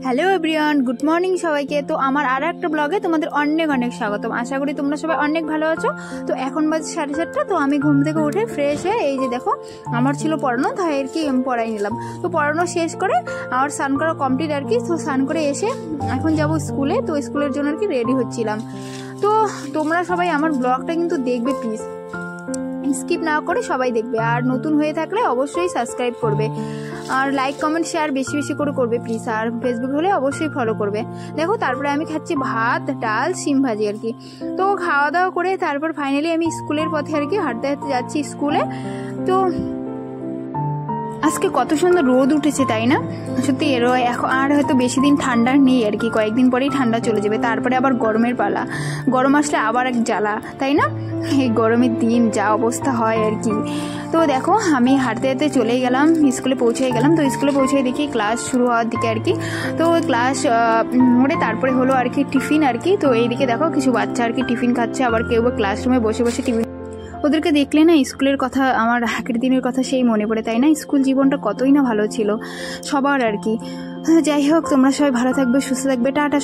Hello everyone, good morning সবাইকে। তো আমার আর একটা ব্লগে তোমাদের অনেক অনেক স্বাগতম। আশা করি তোমরা সবাই অনেক ভালো আছো। তো এখন বাজে 7:30। তো আমি ঘুম থেকে উঠে ফ্রেশ হয়ে এই যে দেখো আমার ছিল পড়ানো, তাই আর কি আমি পড়াই নিলাম। তো পড়ানো শেষ করে আমার স্নান করা কমপ্লিট আর কি। তো স্নান করে এসে এখন যাব স্কুলে। তো স্কুলের জন্য আর কি রেডি হচ্ছিলাম। তো তোমরা সবাই আমার ব্লগটা কিন্তু দেখবে প্লিজ, স্কিপ না করে সবাই দেখবে। আর নতুন হয়ে থাকলে অবশ্যই সাবস্ক্রাইব করবে, আর লাইক কমেন্ট শেয়ার বেশি বেশি করে করবে প্লিজ। আর ফেসবুক হলে অবশ্যই ফলো করবে। দেখো তারপরে আমি খাচ্ছি ভাত, ডাল, শিম ভাজি আর কি। তো খাওয়া দাওয়া করে তারপর ফাইনালি আমি স্কুলের পথে আর কি হাঁটতে হাঁটতে যাচ্ছি স্কুলে। তো আজকে কত সুন্দর রোদ উঠেছে, তাই না? সত্যি এখন আর হয়তো বেশি দিন ঠান্ডা নেই আর কি, কয়েকদিন পরেই ঠান্ডা চলে যাবে। তারপরে আবার গরমের পালা, গরম আসলে আবার এক জ্বালা, তাই না? এই গরমের দিন যা অবস্থা হয় আর কি। তো দেখো আমি হাঁটতে হাঁটতে চলে গেলাম, স্কুলে পৌঁছে গেলাম। তো স্কুলে পৌঁছে দেখি ক্লাস শুরু হওয়ার দিকে আর কি। তো ক্লাস মোড়ে তারপরে হলো আর কি টিফিন আর কি। তো এইদিকে দেখো কিছু বাচ্চা আর কি টিফিন খাচ্ছে, আবার কেউ ক্লাসরুমে বসে বসে টিফিন। ওদেরকে দেখলে না স্কুলের কথা, আমার আগের দিনের কথা সেই মনে পড়ে, তাই না? স্কুল জীবনটা কতই না ভালো ছিল সবার আর কি। যাই হোক, তোমরা সবাই ভালো থাকবে, সুস্থ থাকবে, টাটা।